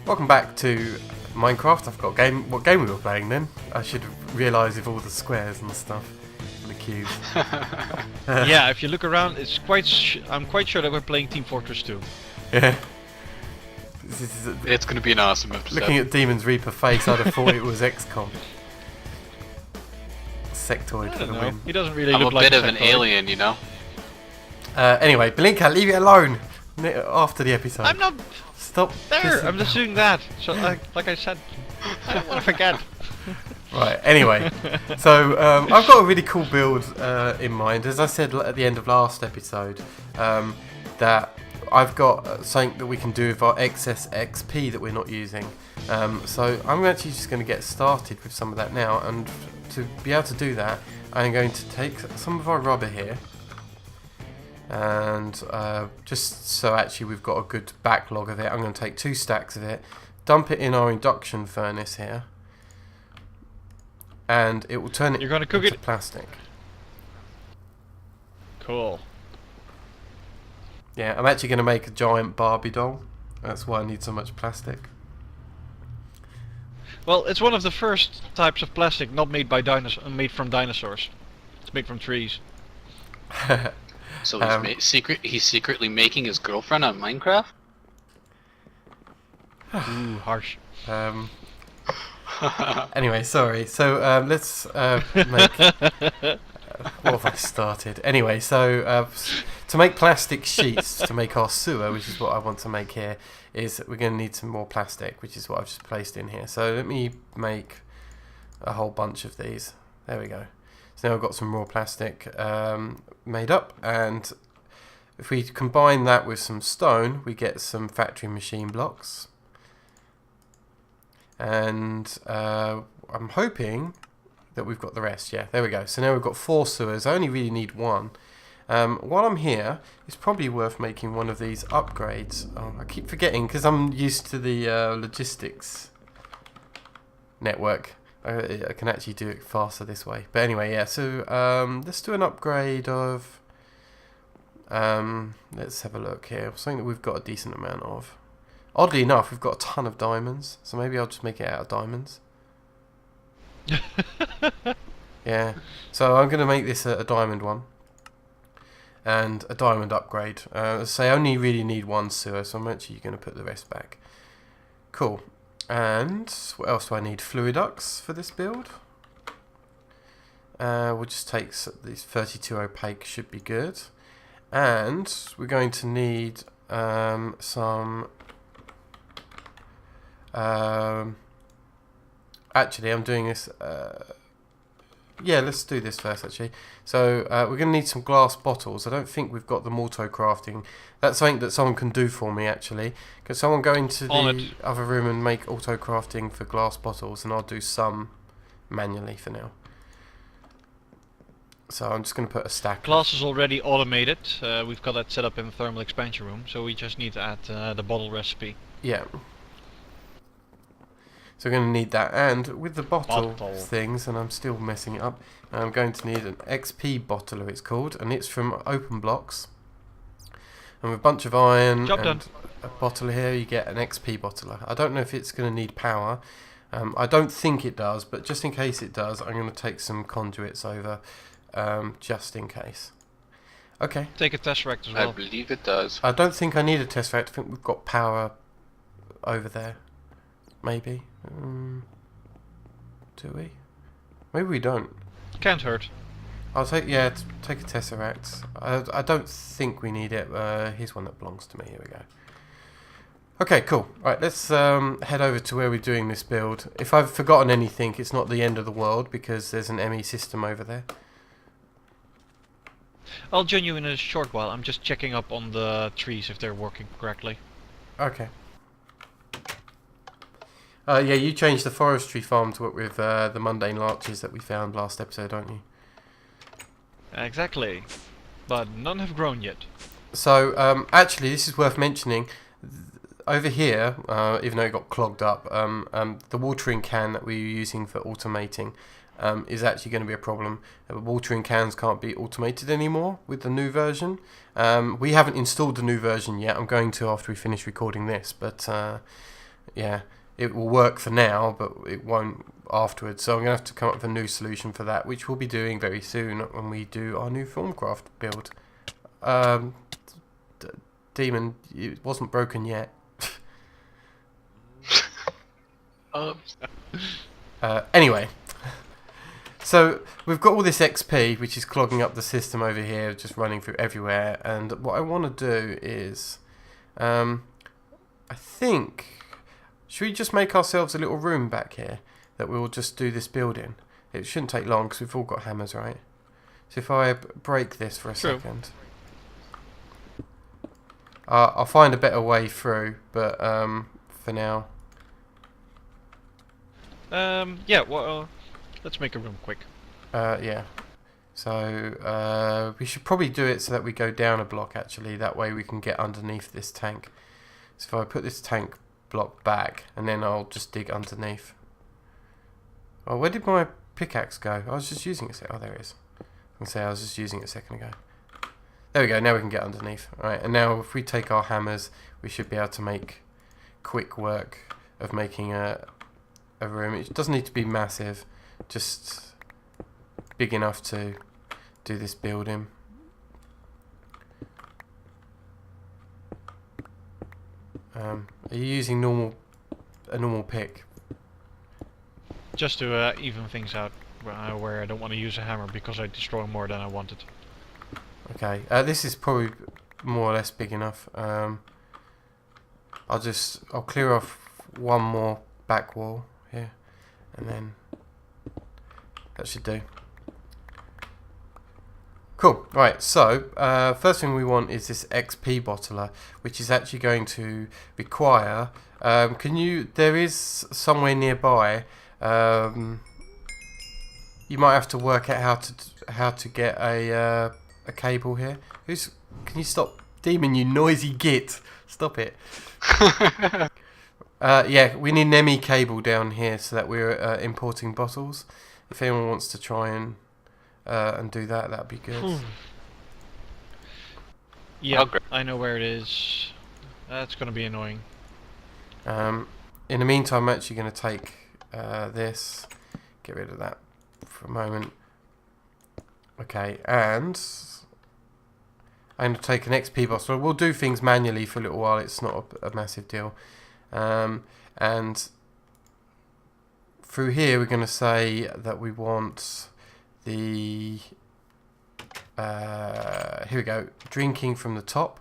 Welcome back to Minecraft. I forgot what game we were playing then. I should realise with all the squares and stuff, and the cubes. Yeah, if you look around, it's I'm quite sure that we're playing Team Fortress 2. Yeah. It's gonna be an awesome episode. Looking at Demon's Reaper face, I'd have thought it was XCOM. Sectoid for the win. He doesn't really I'm look a like bit of an sectoid. alien, you know. Anyway, Blinka, leave it alone. After the episode. I'm not Stop. there. I'm just doing that. So, like I said, I don't want to forget. Right, anyway, so I've got a really cool build in mind. As I said at the end of last episode, that I've got something that we can do with our excess XP that we're not using. So I'm actually just going to get started with some of that now, and to be able to do that, I'm going to take some of our rubber here, and just so actually we've got a good backlog of it, I'm going to take 2 stacks of it, dump it in our induction furnace here, and it will turn it You're gonna cook into it? plastic. Cool. Yeah, I'm actually going to make a giant Barbie doll. That's why I need so much plastic. Well, it's one of the first types of plastic not made by made from dinosaurs. It's made from trees. So he's secretly making his girlfriend on Minecraft. Ooh, harsh. Anyway, sorry. So let's make. What have I started? Anyway, so to make plastic sheets to make our sewer, which is what I want to make here, is we're going to need some more plastic, which is what I've just placed in here. So let me make a whole bunch of these. There we go. So now I've got some raw plastic made up, and if we combine that with some stone, we get some factory machine blocks. And I'm hoping that we've got the rest. Yeah, there we go. So now we've got 4 sewers. I only really need 1. While I'm here, it's probably worth making one of these upgrades. Oh, I keep forgetting because I'm used to the logistics network. I can actually do it faster this way. But anyway, yeah, so let's do an upgrade of... let's have a look here. Something that we've got a decent amount of. Oddly enough, we've got a ton of diamonds, so maybe I'll just make it out of diamonds. Yeah, so I'm going to make this a diamond one. And a diamond upgrade. So I only really need 1 sewer, so I'm actually going to put the rest back. Cool. And what else do I need? Fluiducts for this build. We'll just take these 32 opaque, should be good. And we're going to need some... actually, I'm doing this... yeah, let's do this first, actually. So, we're going to need some glass bottles. I don't think we've got them auto-crafting. That's something that someone can do for me, actually. Can someone go into the other room and make auto-crafting for glass bottles, and I'll do some manually for now. So, I'm just going to put a stack. Glass is already automated. We've got that set up in the thermal expansion room, so we just need to add the bottle recipe. Yeah. So we're going to need that, and with the bottle things, and I'm still messing it up, I'm going to need an XP bottler, it's called, and it's from Open Blocks. And with a bunch of iron and a bottle here, you get an XP bottler. I don't know if it's going to need power. I don't think it does, but just in case it does, I'm going to take some conduits over, just in case. Okay. Take a tesseract as well. I believe it does. I don't think I need a tesseract. I think we've got power over there. Maybe. Do we? Maybe we don't. Can't hurt. I'll take take a tesseract. I don't think we need it. Here's one that belongs to me. Here we go. Okay, cool. Right, let's head over to where we're doing this build. If I've forgotten anything, it's not the end of the world because there's an ME system over there. I'll join you in a short while. I'm just checking up on the trees if they're working correctly. Okay. Yeah, you changed the forestry farm to work with the mundane larches that we found last episode, don't you? Exactly. But none have grown yet. So, actually, this is worth mentioning. Over here, even though it got clogged up, the watering can that we were using for automating is actually going to be a problem. Watering cans can't be automated anymore with the new version. We haven't installed the new version yet. I'm going to after we finish recording this, but yeah, it will work for now, but it won't afterwards. So I'm going to have to come up with a new solution for that, which we'll be doing very soon when we do our new Filmcraft build. Demon, it wasn't broken yet. Anyway, so we've got all this XP, which is clogging up the system over here, just running through everywhere. And what I want to do is, I think, should we just make ourselves a little room back here that we'll just do this building? It shouldn't take long because we've all got hammers, right? So if I break this for a second, I'll find a better way through, but for now. Yeah, well, let's make a room quick. Yeah. So we should probably do it so that we go down a block, actually. That way we can get underneath this tank. So if I put this tank block back, and then I'll just dig underneath. Oh, where did my pickaxe go? I was just using it. Oh, there it is. I can say I was just using it a second ago. There we go. Now we can get underneath. Alright, and now if we take our hammers, we should be able to make quick work of making a room. It doesn't need to be massive, just big enough to do this building. Are you using a normal pick? Just to even things out, where I don't want to use a hammer because I destroy more than I wanted. Okay, this is probably more or less big enough. I'll clear off one more back wall here, and then that should do. Cool. Right, so first thing we want is this XP bottler, which is actually going to require. There is somewhere nearby. You might have to work out how to get a cable here. Can you stop, Demon? You noisy git! Stop it. Yeah, we need an ME cable down here so that we're importing bottles. If anyone wants to try and do that, that'd be good. Yeah, I know where it is. That's gonna be annoying. In the meantime, I'm actually going to take this, get rid of that for a moment. Okay, and I'm going to take an XP bottle. We'll do things manually for a little while. It's not a massive deal. And through here, we're going to say that we want the here we go, drinking from the top.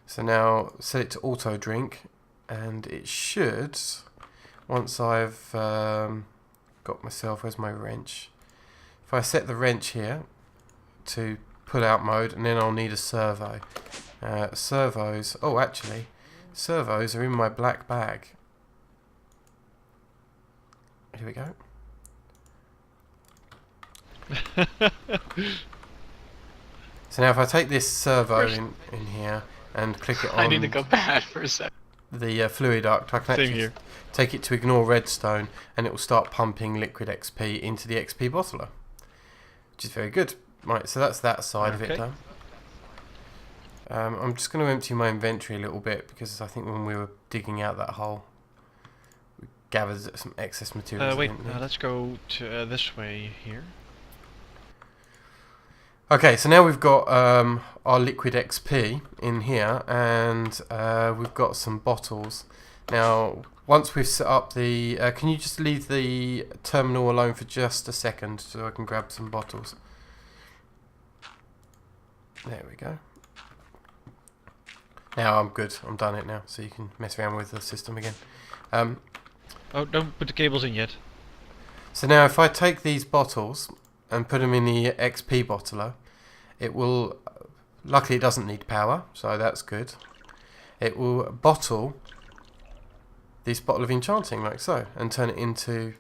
So now set it to auto drink, and it should, once I've got myself, where's my wrench? If I set the wrench here to pull out mode, and then I'll need a servo. Servos, oh actually, servos are in my black bag. Here we go. So now if I take this servo in here and click it on, I need to go bad for a sec. The fluid duct, I can actually take it to ignore redstone, and it will start pumping liquid XP into the XP bottler, which is very good. Right, so that's that side of it done. I'm just going to empty my inventory a little bit, because I think when we were digging out that hole, we gathered some excess materials. Wait, let's go to this way here. Okay, so now we've got our liquid XP in here, and we've got some bottles. Now, once we've set up the... can you just leave the terminal alone for just a second so I can grab some bottles? There we go. Now I'm good. I'm done it now, so you can mess around with the system again. Oh, don't put the cables in yet. So now if I take these bottles and put them in the XP bottler, it will, luckily it doesn't need power, so that's good. It will bottle this bottle of enchanting like so, and turn it into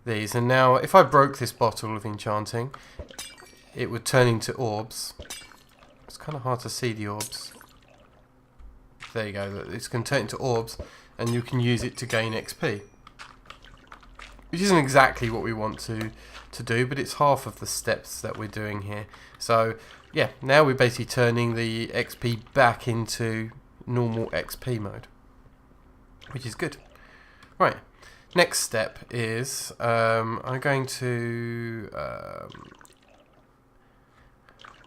these. And now if I broke this bottle of enchanting, it would turn into orbs. It's kind of hard to see the orbs. There you go, it's going to turn into orbs, and you can use it to gain XP. Which isn't exactly what we want to do, but it's half of the steps that we're doing here. So yeah, now we're basically turning the XP back into normal XP mode. which is good. Right. Next step is I'm going to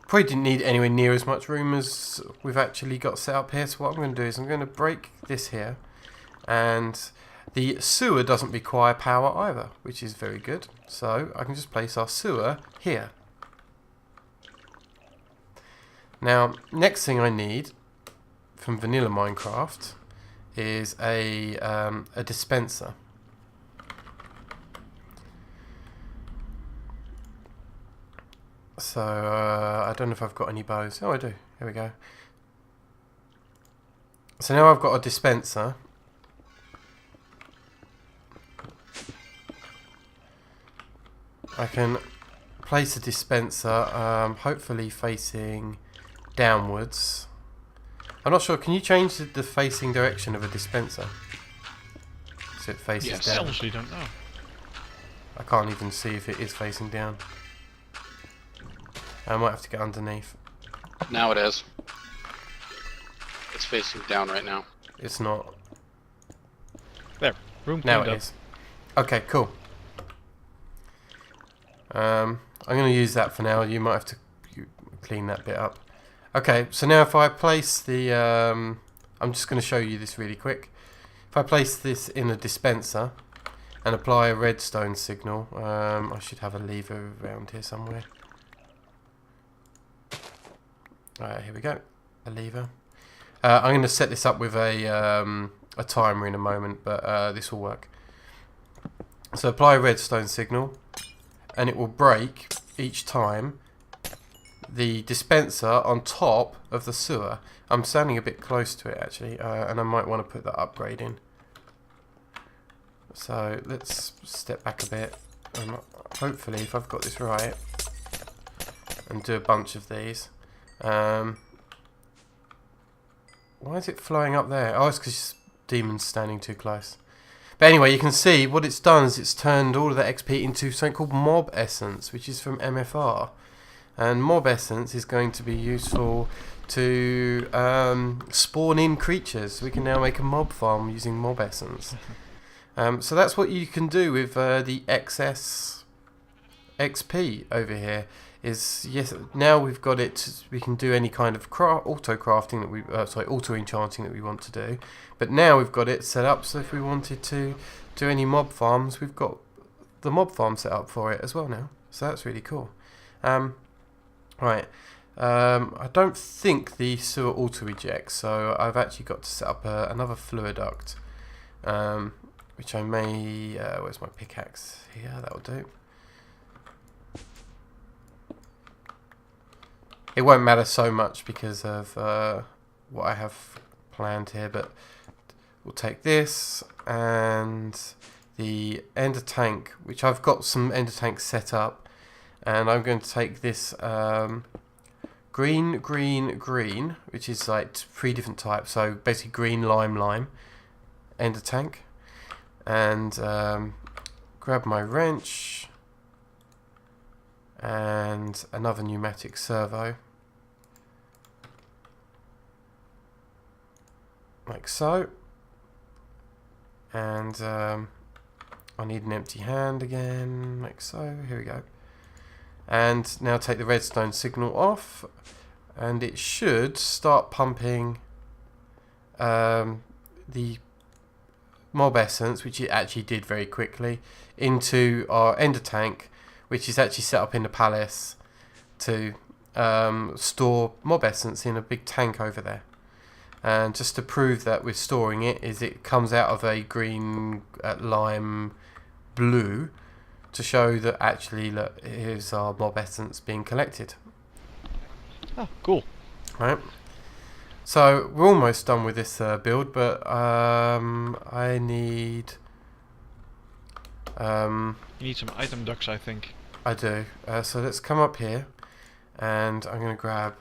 probably didn't need anywhere near as much room as we've actually got set up here. So what I'm going to do is I'm going to break this here, and the sewer doesn't require power either, which is very good. So I can just place our sewer here. Now, next thing I need from vanilla Minecraft is a dispenser. So I don't know if I've got any bows. Oh, I do. Here we go. So now I've got a dispenser. I can place a dispenser, hopefully facing downwards. I'm not sure. Can you change the facing direction of a dispenser so it faces I down? honestly don't know. I can't even see if it is facing down. I might have to get underneath. Now it is. It's facing down right now. It's not. There, room Now cleaned it up. is. Okay, cool. I'm going to use that for now. You might have to clean that bit up. Okay, so now if I place the... I'm just going to show you this really quick. If I place this in a dispenser and apply a redstone signal, I should have a lever around here somewhere. Alright, here we go. A lever. I'm going to set this up with a timer in a moment, but this will work. So apply a redstone signal, and it will break each time the dispenser on top of the sewer. I'm standing a bit close to it actually, and I might want to put that upgrade in. So let's step back a bit, and hopefully if I've got this right, and do a bunch of these. Why is it flowing up there? Oh, it's because demon's standing too close. But anyway, you can see what it's done is it's turned all of that XP into something called mob essence, which is from MFR. And mob essence is going to be useful to spawn in creatures. We can now make a mob farm using mob essence. So that's what you can do with the excess XP over here. Is yes, now we've got it. We can do any kind of auto crafting that we, auto enchanting that we want to do. But now we've got it set up so if we wanted to do any mob farms, we've got the mob farm set up for it as well now. So that's really cool. Right. I don't think the sewer auto ejects, so I've actually got to set up another fluid duct, which I may. Where's my pickaxe? Here, that'll do. It won't matter so much because of what I have planned here, but we'll take this and the ender tank, which I've got some ender tanks set up, and I'm going to take this green, which is like 3 different types, so basically green, lime, ender tank, and grab my wrench and another pneumatic servo, like so, and I need an empty hand again, like so. Here we go. And now take the redstone signal off, and it should start pumping the mob essence, which it actually did very quickly, into our ender tank, which is actually set up in the palace to store mob essence in a big tank over there. And just to prove that we're storing it, is it comes out of a green, lime, blue, to show that actually, look, here's our mob essence being collected. Oh, cool. Right. So we're almost done with this build, but I need. You need some item ducts, I think. I do. So let's come up here, and I'm going to grab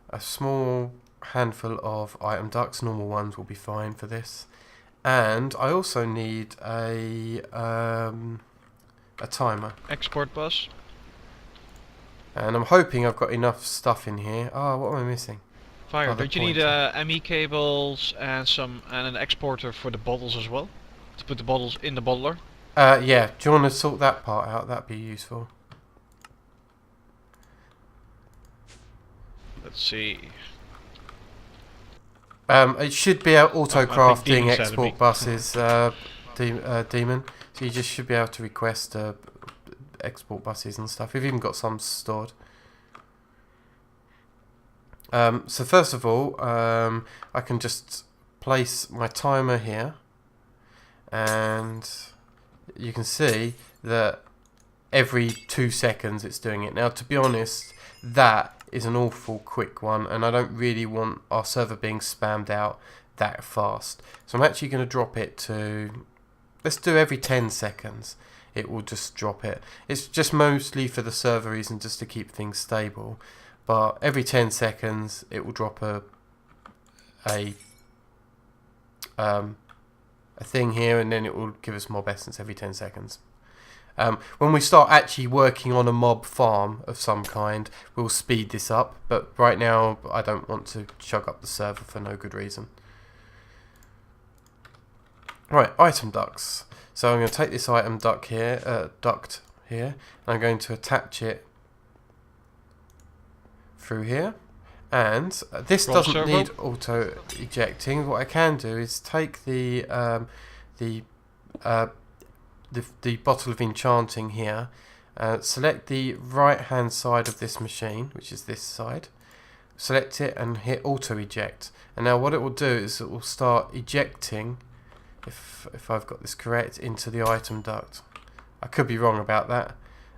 a small handful of item ducts. Normal ones will be fine for this. And I also need a timer. Export bus. And I'm hoping I've got enough stuff in here. Oh, what am I missing? Fire, other don't you need pointer. ME cables and an exporter for the bottles as well? To put the bottles in the bottler? Yeah, do you want to sort that part out? That'd be useful. Let's see. It should be auto I think crafting Demon said it'd be. export buses, Demon. So you just should be able to request export buses and stuff. We've even got some stored. So first of all, I can just place my timer here, and you can see that every 2 seconds it's doing it. Now, to be honest, that is an awful quick one, and I don't really want our server being spammed out that fast. So I'm actually going to drop it to, let's do every 10 seconds. It will just drop it. It's just mostly for the server reason, just to keep things stable. But every 10 seconds it will drop a thing here, and then it will give us mob essence every 10 seconds. When we start actually working on a mob farm of some kind, we'll speed this up, but right now I don't want to chug up the server for no good reason. Right, item ducts. So I'm going to take this item duct here, and I'm going to attach it through here. And this doesn't need auto ejecting. What I can do is take the bottle of enchanting here, select the right hand side of this machine, which is this side, select it and hit auto eject, and now what it will do is it will start ejecting, if I've got this correct, into the item duct. I could be wrong about that,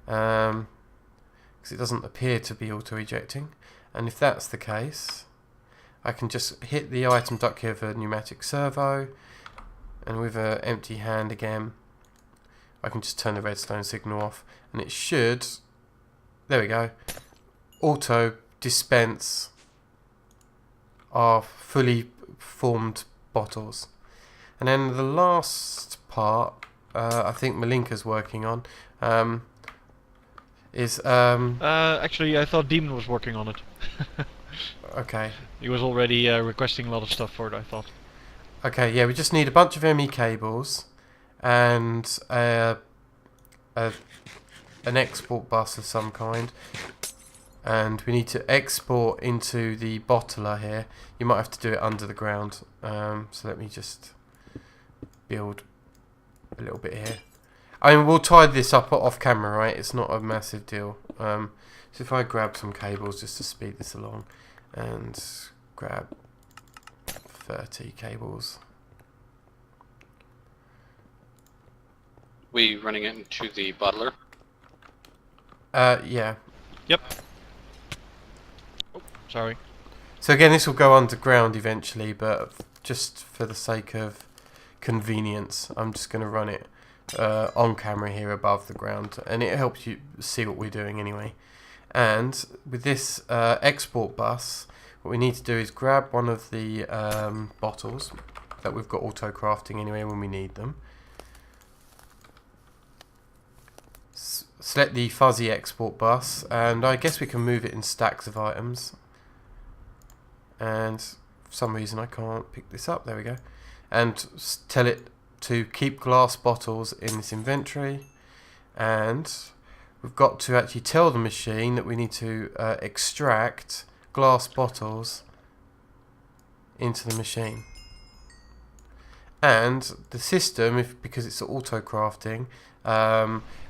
because it doesn't appear to be auto ejecting, and if that's the case I can just hit the item duct here with a pneumatic servo, and with an empty hand again I can just turn the redstone signal off, and it should, there we go, auto dispense our fully formed bottles. And then the last part, I think Malinka's working on, is actually, I thought Demon was working on it. okay. He was already requesting a lot of stuff for it, I thought. Okay, yeah, we just need a bunch of ME cables and an export bus of some kind, and we need to export into the bottler here. You might have to do it under the ground, so let me just build a little bit here. I mean, we'll tie this up off camera, right? It's not a massive deal. So if I grab some cables just to speed this along, and grab 30 cables. We running it into the bottler? Yeah. Yep. Oh, sorry. So again, this will go underground eventually, but just for the sake of convenience, I'm just going to run it on camera here above the ground, and it helps you see what we're doing anyway. And with this export bus, what we need to do is grab one of the bottles that we've got auto crafting anyway when we need them. Select the fuzzy export bus, and I guess we can move it in stacks of items. And for some reason I can't pick this up. There we go. And tell it to keep glass bottles in this inventory, and we've got to actually tell the machine that we need to extract glass bottles into the machine. And the system, because it's auto crafting,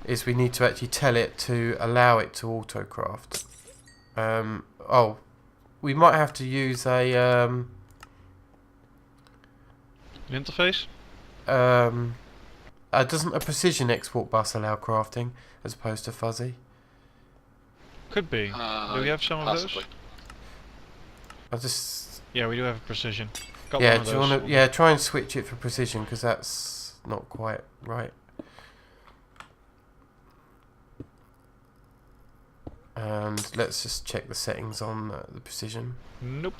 is we need to actually tell it to allow it to auto craft. Oh, we might have to use a An interface? Doesn't a precision export bus allow crafting as opposed to fuzzy? Could be. Do we have some possibly. of those? Yeah, we do have a precision. Got Yeah, one of do you those. want to? Yeah, try and switch it for precision, because that's not quite right. And let's just check the settings on the precision. Nope.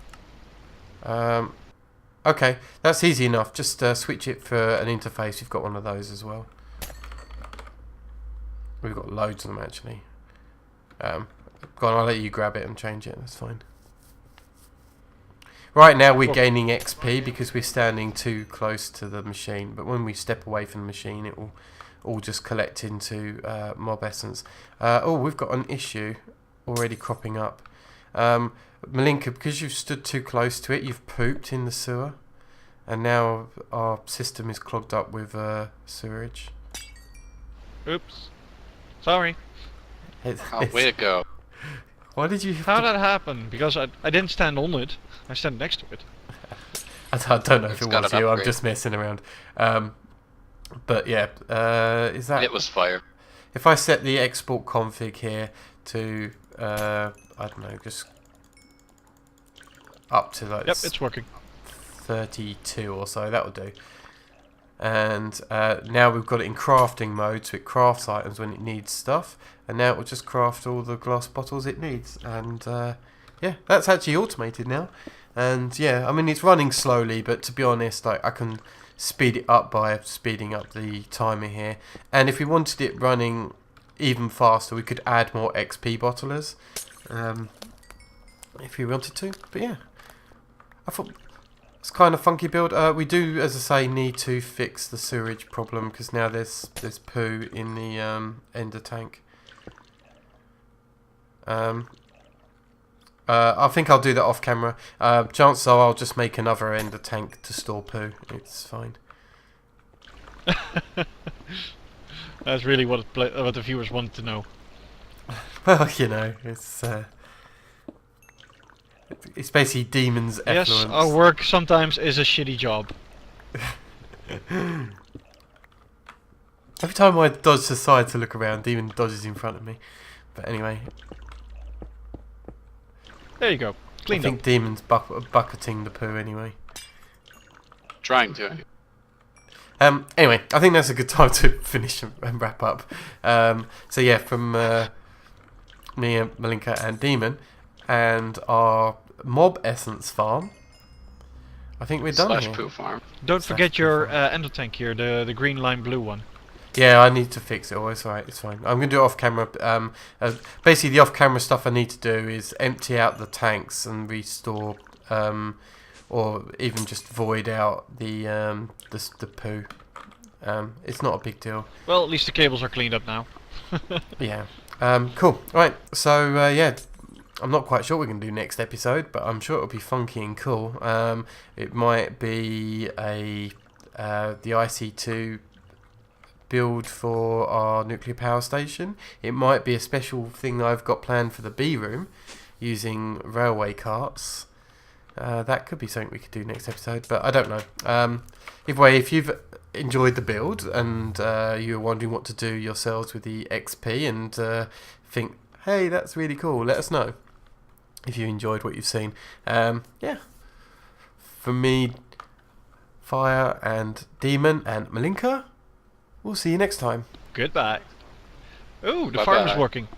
Okay, that's easy enough. Just switch it for an interface. You've got one of those as well. We've got loads of them actually. Go on, I'll let you grab it and change it. That's fine. Right now we're gaining XP because we're standing too close to the machine, but when we step away from the machine it will all just collect into mob essence. Oh, we've got an issue already cropping up. Malinka, because you've stood too close to it, you've pooped in the sewer, and now our system is clogged up with sewerage. Oops. Sorry. Way to go. Why did you... How did that happen? Because I didn't stand on it. I stand next to it. I don't know if It's it got was an you, I'm upgrade. just messing around. But yeah, is that... It was fire. If I set the export config here to, I don't know, just up to like Yep, it's working. 32 or so, that will do. And now we've got it in crafting mode, so it crafts items when it needs stuff, and now it will just craft all the glass bottles it needs. And yeah, that's actually automated now. And yeah, I mean it's running slowly, but to be honest, like I can speed it up by speeding up the timer here. And if we wanted it running even faster, we could add more XP bottlers, if we wanted to. But yeah, I thought it's kind of funky build. We do, as I say, need to fix the sewage problem because now there's poo in the ender tank. I think I'll do that off camera. Chances are I'll just make another ender tank to store poo. It's fine. That's really what the viewers want to know. Well, you know, it's basically demons' Yes, effluence. our work sometimes is a shitty job. Every time I dodge aside to look around, demon dodges in front of me. But anyway, There you go. I Cleaned think up. demons bucketing the poo anyway. Trying to. Anyway, I think that's a good time to finish and wrap up. So yeah, from me and Malinka and Demon and our mob essence farm, I think we're done Slash here. poo farm. Don't Slash forget your poo farm. ender tank here, the green lime blue one. Yeah, I need to fix it. Oh, it's alright, it's fine. I'm going to do it off camera. Basically, the off camera stuff I need to do is empty out the tanks and restore, or even just void out the poo. It's not a big deal. Well, at least the cables are cleaned up now. Yeah. Cool. Right. So yeah, I'm not quite sure what we're going to do next episode, but I'm sure it'll be funky and cool. It might be the IC2 build for our nuclear power station. It might be a special thing I've got planned for the B room using railway carts. That could be something we could do next episode, but I don't know. Either way, if you've enjoyed the build and you're wondering what to do yourselves with the XP and think, hey, that's really cool, let us know if you enjoyed what you've seen. Yeah. From me, Fire and Demon and Malinka, we'll see you next time. Goodbye. Oh, the Bye-bye. farm is working.